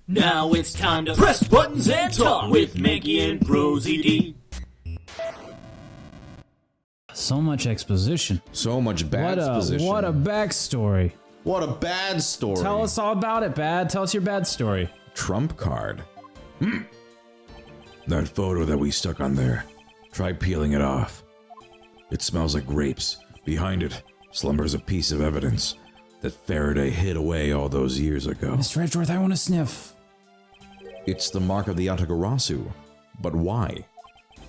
Now it's time to press buttons and talk with Manky and ProZD. So much exposition. So much bad exposition. What a backstory. What a bad story. Tell us all about it, Bad. Tell us your bad story. Trump card. That photo that we stuck on there. Try peeling it off. It smells like grapes. Behind it slumbers a piece of evidence that Faraday hid away all those years ago. Mr. Edgeworth, I want to sniff. It's the mark of the Atagarasu. But why?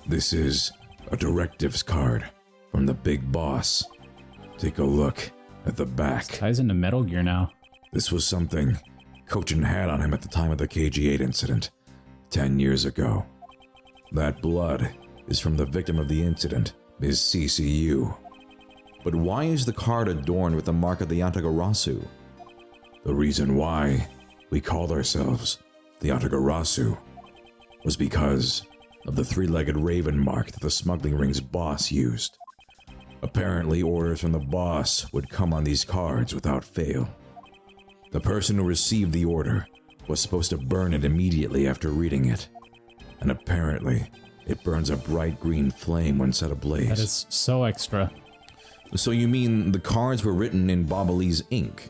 This is a directives card from the big boss. Take a look at the back. This ties into Metal Gear now. This was something Cochin had on him at the time of the KG-8 incident, 10 years ago. That blood is from the victim of the incident, Ms. CCU. But why is the card adorned with the mark of the Atagarasu? The reason why we called ourselves the Atagarasu was because of the three-legged raven mark that the smuggling ring's boss used. Apparently, orders from the boss would come on these cards without fail. The person who received the order was supposed to burn it immediately after reading it. And apparently, it burns a bright green flame when set ablaze. That is so extra. So you mean the cards were written in Bobbely's ink?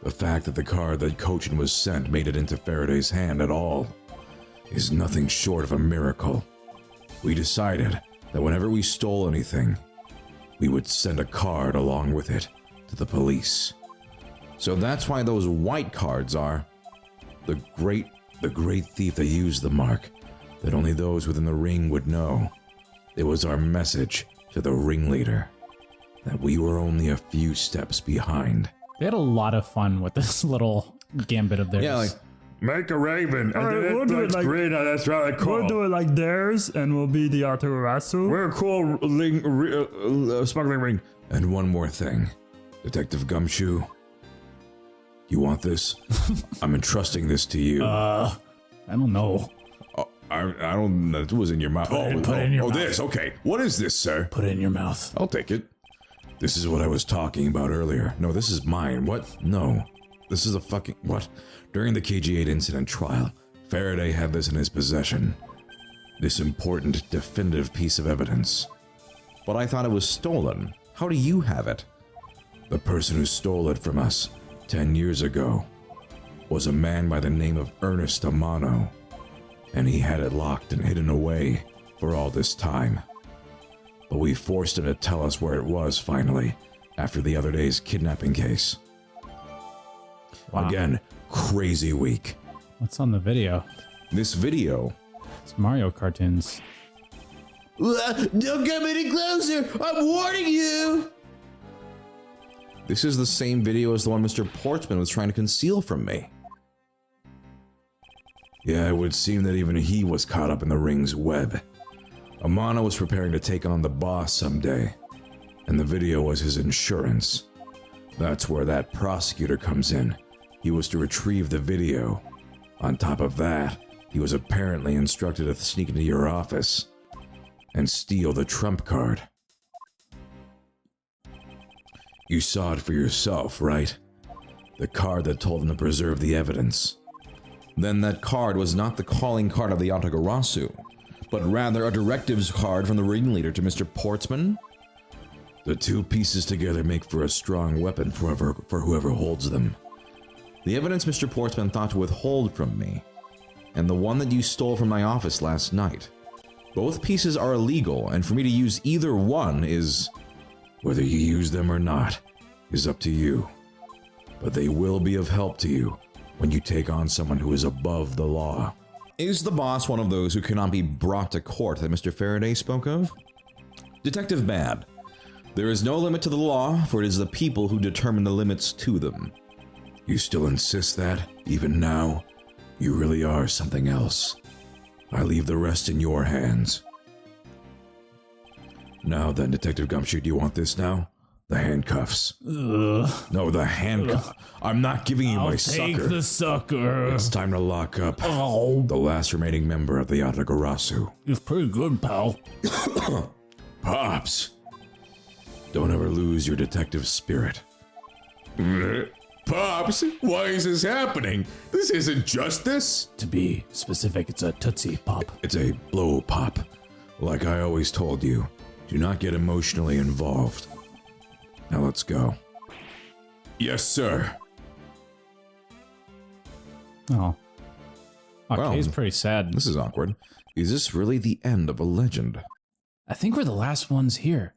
The fact that the card that Cochin was sent made it into Faraday's hand at all is nothing short of a miracle. We decided that whenever we stole anything, we would send a card along with it to the police. So that's why those white cards are the great thief that used the mark that only those within the ring would know. It was our message to the ringleader that we were only a few steps behind. They had a lot of fun with this little gambit of theirs. Yeah, like, make a raven, and Alright, then we'll do it like- green, and that's really cool. We'll do it like theirs, and we'll be the Atagarasu. We're a cool smuggling ring. and one more thing. Detective Gumshoe, you want this? I'm entrusting this to you. I don't know. I don't know. It was in your mouth. Put it in your mouth. This. Okay. What is this, sir? Put it in your mouth. I'll take it. This is what I was talking about earlier. No, this is mine. What? No. This is a fucking... What? During the KG-8 incident trial, Faraday had this in his possession. This important, definitive piece of evidence. But I thought it was stolen. How do you have it? The person who stole it from us 10 years ago was a man by the name of Ernest Amano, and he had it locked and hidden away for all this time. But we forced him to tell us where it was finally, after the other day's kidnapping case. Wow. Again, crazy week. What's on the video? This video... It's Mario cartoons. Don't come any closer! I'm warning you! This is the same video as the one Mr. Portsman was trying to conceal from me. Yeah, it would seem that even he was caught up in the ring's web. Amano was preparing to take on the boss someday, and the video was his insurance. That's where that prosecutor comes in. He was to retrieve the video. On top of that, he was apparently instructed to sneak into your office and steal the trump card. You saw it for yourself, right? The card that told him to preserve the evidence. Then that card was not the calling card of the Atagarasu, but rather a directives card from the ringleader to Mr. Portsman? The two pieces together make for a strong weapon for whoever holds them. The evidence Mr. Portsman thought to withhold from me, and the one that you stole from my office last night. Both pieces are illegal, and for me to use either one is... Whether you use them or not is up to you. But they will be of help to you when you take on someone who is above the law. Is the boss one of those who cannot be brought to court that Mr. Faraday spoke of? Detective Bad. There is no limit to the law, for it is the people who determine the limits to them. You still insist that, even now, you really are something else. I leave the rest in your hands. Now then, Detective Gumshoe, do you want this now? The handcuffs. No, the handcuffs. I'm not giving you my sucker. Take the sucker. It's time to lock up Oh, the last remaining member of the Atagarasu. it's pretty good, pal. Pops! Don't ever lose your detective spirit. Pops, why is this happening? This isn't justice. To be specific, it's a Tootsie Pop. It's a blow pop. Like I always told you, do not get emotionally involved. Now let's go. Yes, sir. Oh. Well, Okay, it's pretty sad. This is awkward. Is this really the end of a legend? I think we're the last ones here.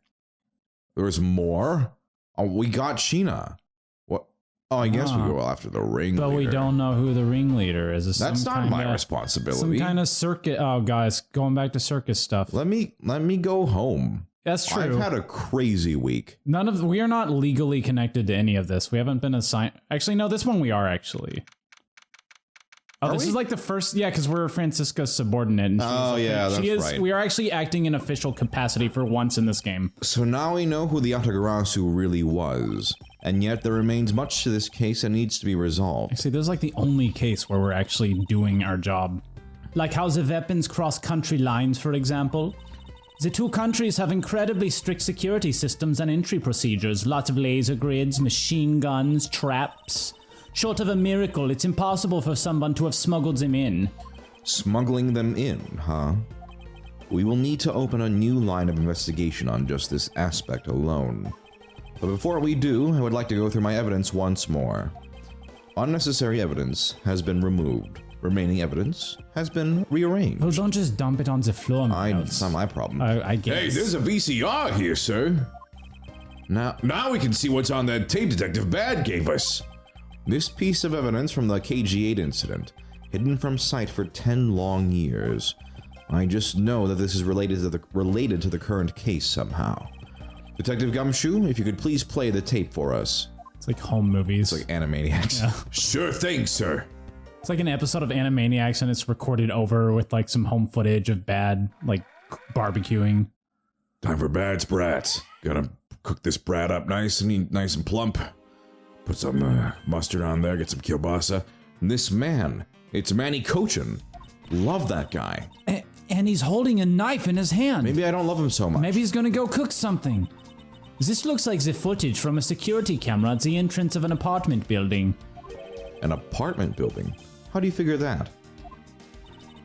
There's more? Oh, we got Sheena. What? Oh, I guess we go after the ringleader. But we don't know who the ringleader is. That's not my responsibility. Some kind of circus. Oh, guys, going back to circus stuff. Let me go home. That's true. I've had a crazy week. We are not legally connected to any of this. We haven't been assigned. Actually, no, this one we are actually. Oh, this is like the first, because we're Franziska's subordinate. And that's right. We are actually acting in official capacity for once in this game. So now we know who the Atagarasu really was, and yet there remains much to this case that needs to be resolved. Actually, this is like the only case where we're actually doing our job. Like how the weapons cross country lines, for example. The two countries have incredibly strict security systems and entry procedures. Lots of laser grids, machine guns, traps. Short of a miracle, it's impossible for someone to have smuggled them in. Smuggling them in, huh? We will need to open a new line of investigation on just this aspect alone. But before we do, I would like to go through my evidence once more. Unnecessary evidence has been removed. Remaining evidence has been rearranged. Well, don't just dump it on the floor, It's not my problem. I guess. Hey, there's a VCR here, sir. Now we can see what's on that tape Detective Bad gave us. This piece of evidence from the KG-8 incident, hidden from sight for 10 long years. I just know that this is related to the current case somehow. Detective Gumshoe, if you could please play the tape for us. It's like home movies. It's like Animaniacs. Yeah. Sure thing, sir. It's like an episode of Animaniacs and it's recorded over with like some home footage of Bad, like barbecuing. Time for Bad's brats. Gotta cook this brat up nice and plump. Put some mustard on there, get some kielbasa. This man, it's Manny Cochin. Love that guy. And he's holding a knife in his hand. Maybe I don't love him so much. Maybe he's gonna go cook something. This looks like the footage from a security camera at the entrance of an apartment building. An apartment building? How do you figure that?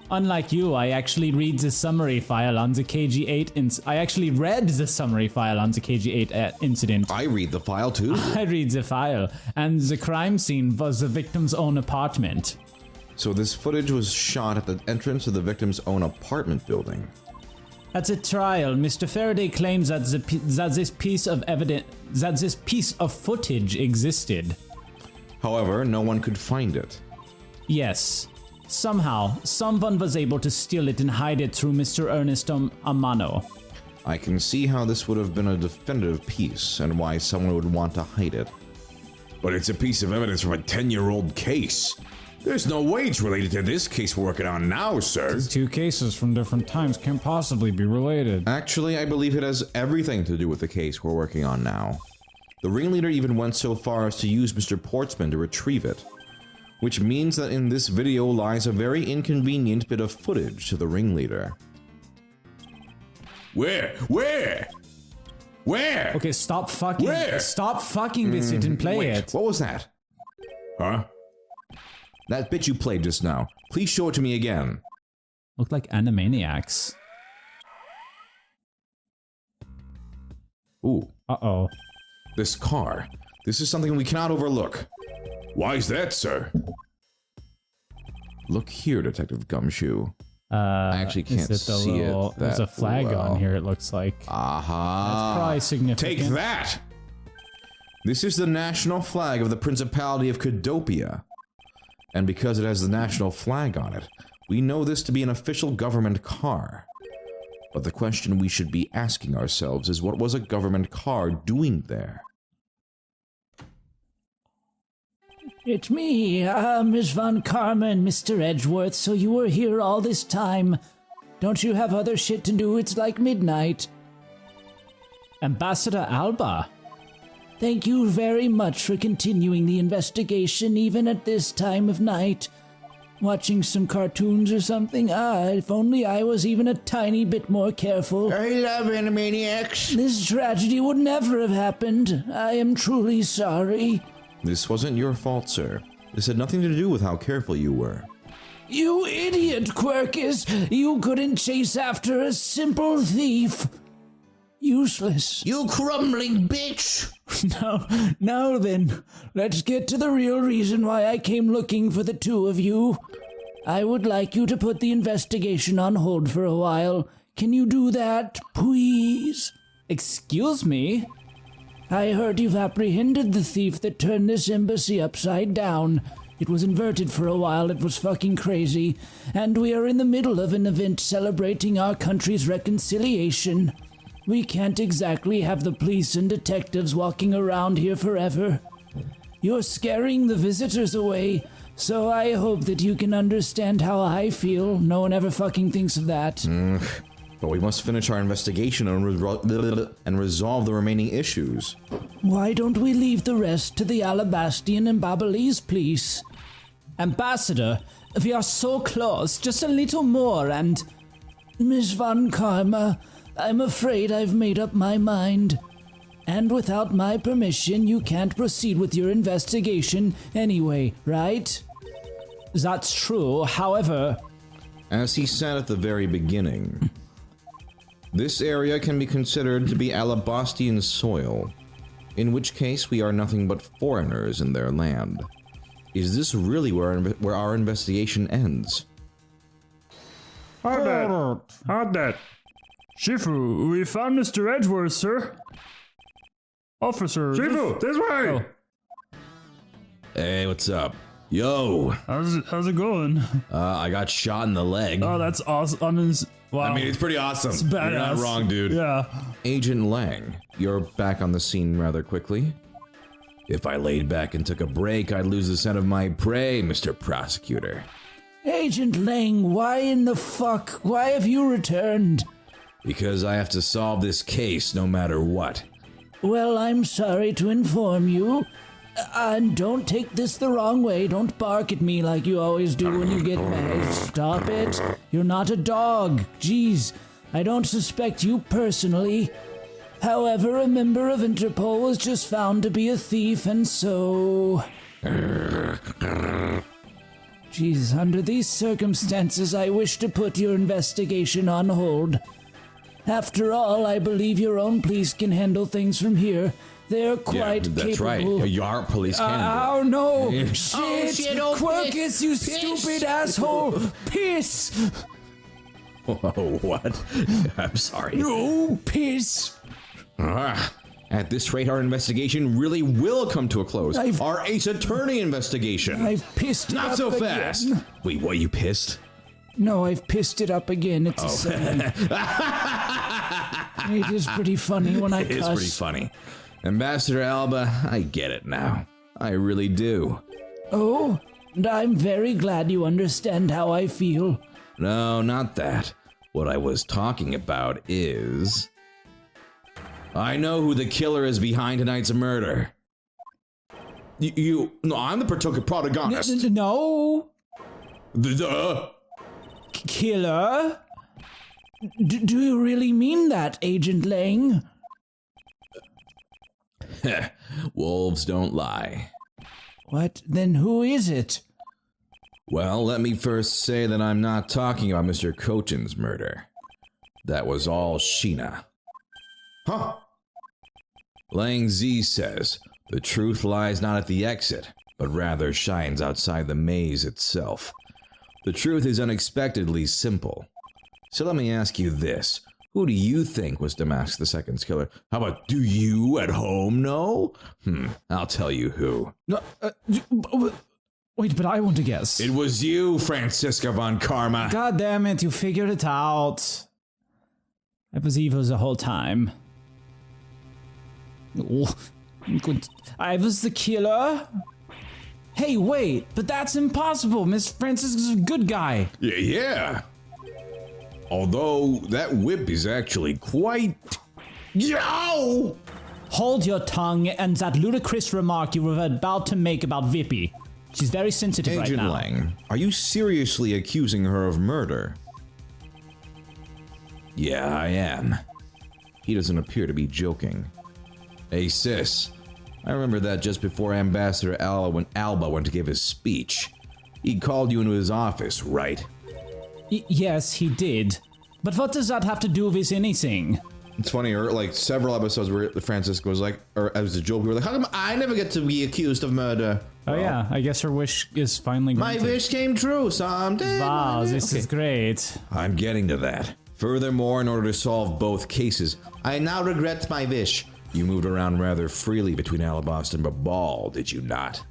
Unlike you, I actually read the summary file on the KG-8 I actually read the summary file on the KG-8 incident. I read the file too. I read the file, and the crime scene was the victim's own apartment. So this footage was shot at the entrance of the victim's own apartment building. At the trial, Mr. Faraday claims that this piece of footage existed. However, no one could find it. Yes. Somehow, someone was able to steal it and hide it through Mr. Ernest Amano. I can see how this would have been a definitive piece and why someone would want to hide it. But it's a piece of evidence from a 10-year-old case. There's no way it's related to this case we're working on now, sir. These two cases from different times can't possibly be related. Actually, I believe it has everything to do with the case we're working on now. The ringleader even went so far as to use Mr. Portsman to retrieve it. Which means that in this video lies a very inconvenient bit of footage to the ringleader. Where? Okay, stop fucking. Where? Stop fucking this it and play it. What was that? Huh? That bit you played just now. Please show it to me again. Look like Animaniacs. Ooh. Uh-oh. This car. This is something we cannot overlook. Why's that, sir? Look here, Detective Gumshoe. I actually can't see it. There's a flag on here, it looks like. Aha. That's probably significant. Take that! This is the national flag of the Principality of Cadopia. And because it has the national flag on it, we know this to be an official government car. But the question we should be asking ourselves is, what was a government car doing there? It's me, Miss Von Carmen, Mr. Edgeworth, so you were here all this time. Don't you have other shit to do? It's like midnight. Ambassador Alba. Thank you very much for continuing the investigation even at this time of night. Watching some cartoons or something? If only I was even a tiny bit more careful. I love Animaniacs. This tragedy would never have happened. I am truly sorry. This wasn't your fault, sir. This had nothing to do with how careful you were. You idiot, Quirkus! You couldn't chase after a simple thief! Useless. You crumbling bitch! Now then, let's get to the real reason why I came looking for the two of you. I would like you to put the investigation on hold for a while. Can you do that, please? Excuse me? I heard you've apprehended the thief that turned this embassy upside down. It was inverted for a while, it was fucking crazy. And we are in the middle of an event celebrating our country's reconciliation. We can't exactly have the police and detectives walking around here forever. You're scaring the visitors away, so I hope that you can understand how I feel. No one ever fucking thinks of that. But we must finish our investigation and resolve the remaining issues. Why don't we leave the rest to the Alabastian and Babalese police? Ambassador, we are so close, just a little more and... Miss Von Karma, I'm afraid I've made up my mind. And without my permission, you can't proceed with your investigation anyway, right? That's true, however... As he said at the very beginning, this area can be considered to be Alabastian soil, in which case we are nothing but foreigners in their land. Is this really where our investigation ends? How'd that? Shifu, we found Mr. Edgeworth, sir. Officer. Shifu, this way! Hey, what's up? Yo! How's it going? I got shot in the leg. Oh, that's awesome. Wow. I mean, it's pretty awesome. It's badass. You're not wrong, dude. Yeah. Agent Lang, you're back on the scene rather quickly. If I laid back and took a break, I'd lose the scent of my prey, Mr. Prosecutor. Agent Lang, why in the fuck? Why have you returned? Because I have to solve this case no matter what. Well, I'm sorry to inform you. And don't take this the wrong way. Don't bark at me like you always do when you get mad. Stop it. You're not a dog. Jeez, I don't suspect you personally. However, a member of Interpol was just found to be a thief, and so... Jeez, under these circumstances, I wish to put your investigation on hold. After all, I believe your own police can handle things from here. They're quite capable. That's right. Your police can. Oh no! Yeah. Shit! Quirkus, you stupid asshole! Piss! Oh, what? I'm sorry. No, piss! At this rate, our investigation really will come to a close. I've- Our Ace Attorney investigation. I've pissed it Not up so again. fast. Wait, what, you pissed? No, I've pissed it up again. It's a saying. It is pretty funny when I It cuss. is pretty funny. Ambassador Alba, I get it now. I really do. Oh, and I'm very glad you understand how I feel. No, not that. What I was talking about is... I know who the killer is behind tonight's murder. No, I'm the protagonist. No! The Killer? Do you really mean that, Agent Lang? Wolves don't lie. What? Then who is it? Well, let me first say that I'm not talking about Mr. Cochin's murder. That was all Sheena. Huh? Lang Z says, the truth lies not at the exit, but rather shines outside the maze itself. The truth is unexpectedly simple. So let me ask you this. Who do you think was Damask II's killer? How about, do you at home know? I'll tell you who. No, wait, but I want to guess. It was you, Franziska Von Karma. God damn it, you figured it out. I was evil the whole time. Oh, good. I was the killer? Hey, wait, but that's impossible. Miss Franziska's a good guy. Yeah. Although, that whip is actually quite... Yo! Hold your tongue and that ludicrous remark you were about to make about Vippy. She's very sensitive Agent right now. Lang, are you seriously accusing her of murder? Yeah, I am. He doesn't appear to be joking. Hey sis, I remember that just before Ambassador Alba went to give his speech. He called you into his office, right? Yes, he did. But what does that have to do with anything? It's funny, like several episodes where Franziska was like, or as a joke, we were like, how come I never get to be accused of murder? Oh yeah, I guess her wish is finally granted. My wish came true someday. Wow, this is great. I'm getting to that. Furthermore, in order to solve both cases, I now regret my wish. You moved around rather freely between Alabasta and Babal, did you not?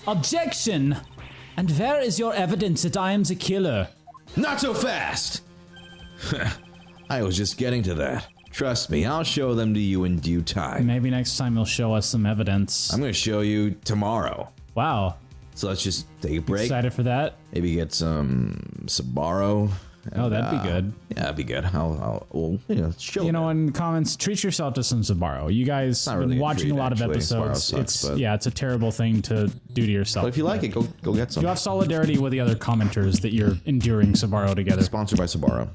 Objection! And where is your evidence that I am the killer? Not so fast! I was just getting to that. Trust me, I'll show them to you in due time. Maybe next time you'll show us some evidence. I'm gonna show you tomorrow. Wow. So let's just take a break. Excited for that? Maybe get some Sabaro. Oh, that'd be good. Yeah, that'd be good. We'll show. You know, in the comments, treat yourself to some Sabaro. You guys have been watching a lot of episodes. Sucks, it's a terrible thing to do to yourself. But if you like it, go get some. You have solidarity with the other commenters that you're enduring Sabaro together. Sponsored by Sabaro.